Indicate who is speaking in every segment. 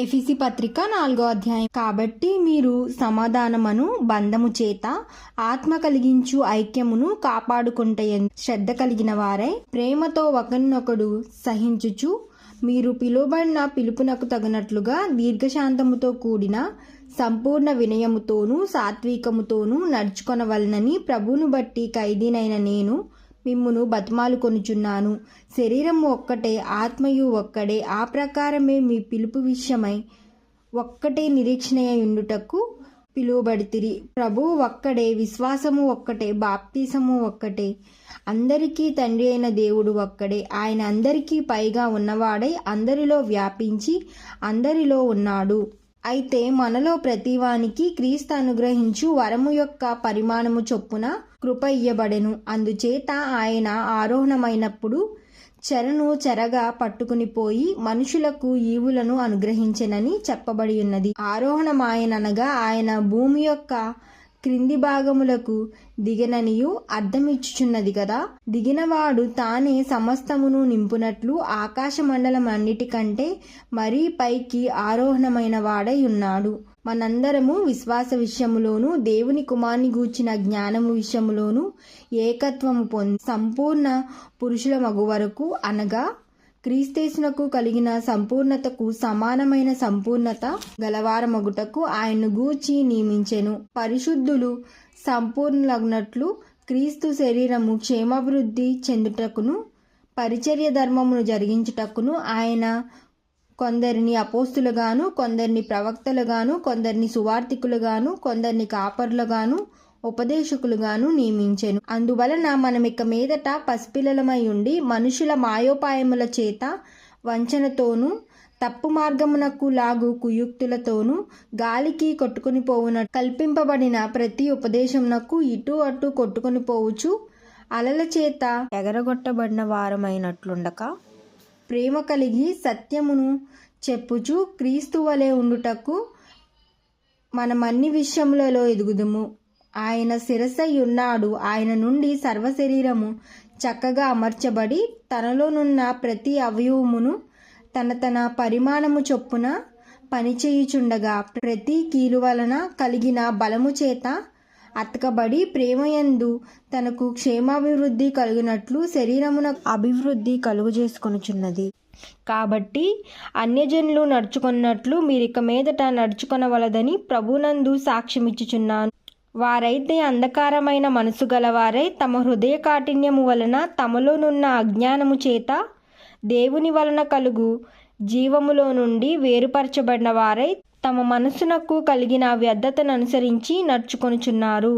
Speaker 1: ఎఫెసీ పత్రిక 4వ అధ్యాయం. కాబట్టి మీరు సమాధానమును బంధము చేత ఆత్మ కలిగించు ఐక్యమును కాపాడుకొనుటయందు శ్రద్ధ కలిగిన వారై ప్రేమతో ఒకరినొకడు సహించుచు మీరు పిలువబడిన పిలుపునకు తగినట్లుగా దీర్ఘశాంతముతో కూడిన సంపూర్ణ వినయముతోనూ సాత్వికముతోనూ నడుచుకొనవలెనని ప్రభువును బట్టి ఖైదీనైన నేను మిమ్మును బతిమాలుకొనుచున్నాను. శరీరము ఒక్కటే, ఆత్మయు ఒక్కడే. ఆ ప్రకారమే మీ పిలుపు విషయమై ఒక్కటే నిరీక్షణయుండుటకు పిలువబడితిరి. ప్రభువు ఒక్కడే, విశ్వాసము ఒక్కటే, బాప్తిసము ఒక్కటే. అందరికీ తండ్రి అయిన దేవుడు ఒక్కడే. ఆయన అందరికీ పైగా ఉన్నవాడై అందరిలో వ్యాపించి అందరిలో ఉన్నాడు. అయితే మనలో ప్రతివానికి క్రీస్తు అనుగ్రహించు వరము యొక్క పరిమాణము చొప్పున కృప ఇయ్యబడెను. అందుచేత ఆయన ఆరోహణమైనప్పుడు చెరను చెరగా పట్టుకుని పోయి మనుషులకు ఈవులను అనుగ్రహించెనని చెప్పబడి ఉన్నది. ఆరోహణమాయననగా ఆయన భూమి యొక్క క్రింది భాగములకు దిగననియు అర్థమిచ్చుచున్నది కదా. దిగినవాడు తానే సమస్తమును నింపునట్లు ఆకాశ మండలం అన్నిటికంటే మరీ పైకి ఆరోహణమైన వాడై ఉన్నాడు. మనందరము విశ్వాస విషయములోను దేవుని కుమారుని గూర్చిన జ్ఞానము విషయములోను ఏకత్వము పొంది సంపూర్ణ పురుషుల మగు వరకు, అనగా క్రీస్తేసునకు కలిగిన సంపూర్ణతకు సమానమైన సంపూర్ణత గలవారమగుటకు ఆయన్ను గూర్చి నియమించెను. పరిశుద్ధులు సంపూర్ణులగునట్లు క్రీస్తు శరీరము క్షేమాభివృద్ధి చెందుటకును పరిచర్య ధర్మమును జరిగించుటకును ఆయన కొందరిని అపోస్తులుగాను, కొందరిని ప్రవక్తలుగాను, కొందరిని సువార్తికులుగాను, కొందరిని కాపరులుగాను, ఉపదేశకులుగాను నియమించెను. అందువలన మనమిక మీదట పసిపిల్లలమై ఉండి మనుషుల మాయోపాయముల చేత వంచనతోనూ తప్పు మార్గమునకు లాగు కుయుక్తులతోనూ గాలికి కొట్టుకుని పోవున కల్పింపబడిన ప్రతి ఉపదేశమునకు ఇటు అటు కొట్టుకుని పోవచ్చు అలల చేత ఎగరగొట్టబడిన వారమైనట్లుండక ప్రేమ కలిగి సత్యమును చెప్పుచు క్రీస్తు వలె ఉండుటకు మనమన్ని విషయములలో ఎదుగుదుము. ఆయన శిరస్సై ఉన్నాడు. ఆయన నుండి సర్వశరీరము చక్కగా అమర్చబడి తనలోనున్న ప్రతి అవయవమును తన పరిమాణము చొప్పున పనిచేయుచుండగా ప్రతి కీలు వలన కలిగిన బలము చేత అతకబడి ప్రేమయందు తనకు క్షేమాభివృద్ధి కలుగునట్లు శరీరమున అభివృద్ధి కలుగజేసుకొనుచున్నది. కాబట్టి అన్యజనులు నడుచుకున్నట్లు మీరిక మీదట నడుచుకొనవలదని ప్రభునందు సాక్ష్యమిచ్చుచున్నాను. వారైతే అంధకారమైన మనసు గలవారై తమ హృదయ కాఠిన్యము వలన తమలోనున్న అజ్ఞానము చేత దేవుని వలన కలుగు జీవములో నుండి వేరుపరచబడిన వారై తమ మనసునకు కలిగిన వ్యర్థతను అనుసరించి నడుచుకొనుచున్నారు.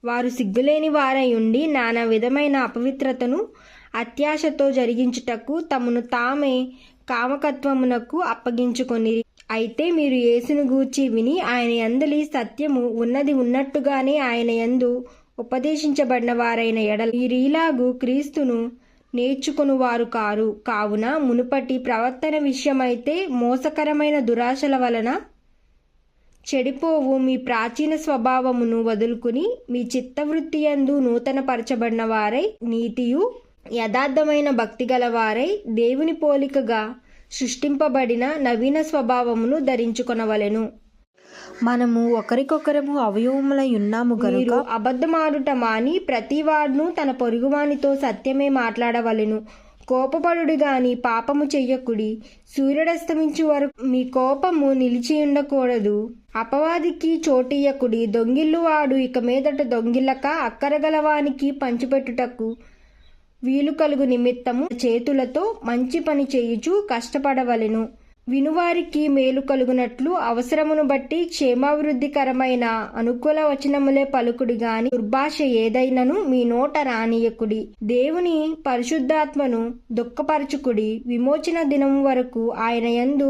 Speaker 1: వారు సిగ్గులేని వారై ఉండి నానా విధమైన అపవిత్రతను అత్యాశతో జరిగించుటకు తమను తామే కామకత్వమునకు అప్పగించుకొనిరి. అయితే మీరు యేసును గూర్చి విని ఆయన యందలి సత్యము ఉన్నది ఉన్నట్టుగానే ఆయన యందు ఉపదేశించబడిన వారైన ఎడల వీరిలాగు క్రీస్తును నేర్చుకొనువారు కారు. కావున మునుపటి ప్రవర్తన విషయమైతే మోసకరమైన దురాశల వలన చెడిపోవు మీ ప్రాచీన స్వభావమును వదులుకుని మీ చిత్తవృత్తి యందు నూతన పరచబడిన వారై నీతియు యథార్థమైన భక్తి గలవారై దేవుని పోలికగా సృష్టింపబడిన నవీన స్వభావమును ధరించుకొనవలెను. మనము ఒకరికొకరము అవయవములై ఉన్నాము గనుక అబద్ధమాడుట మాని ప్రతివాడును తన పొరుగువానితో సత్యమే మాట్లాడవలెను. కోపపడుడు గాని పాపము చెయ్యకుడి. సూర్యుడస్తమించు వరకు మీ కోపము నిలిచియుండకూడదు. అపవాదికి చోటియ్యకుడి. దొంగిల్లువాడు ఇక మీదట దొంగిల్లక అక్కరగలవానికి పంచిపెట్టుటకు వీలు కలుగు నిమిత్తము చేతులతో మంచి పని చేయుచు కష్టపడవలెను. వినువారికి మేలు కలుగునట్లు అవసరమును బట్టి క్షేమాభివృద్ధికరమైన అనుకూల వచనములే పలుకుడి గాని దుర్భాష ఏదైనను మీ నోట రానియకుడి. దేవుని పరిశుద్ధాత్మను దుఃఖపరచుకుడి. విమోచన దినము వరకు ఆయన యందు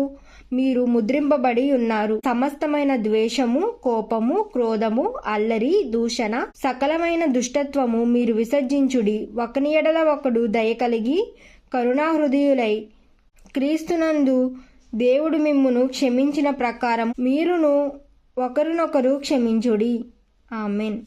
Speaker 1: మీరు ముద్రింపబడి ఉన్నారు. సమస్తమైన ద్వేషము, కోపము, క్రోధము, అల్లరి, దూషణ, సకలమైన దుష్టత్వము మీరు విసర్జించుడి. ఒకని ఎడల ఒకడు దయ కలిగి కరుణాహృదయులై క్రీస్తునందు దేవుడు మిమ్మును క్షమించిన ప్రకారం మీరును ఒకరినొకరు క్షమించుడి. ఆమెన్.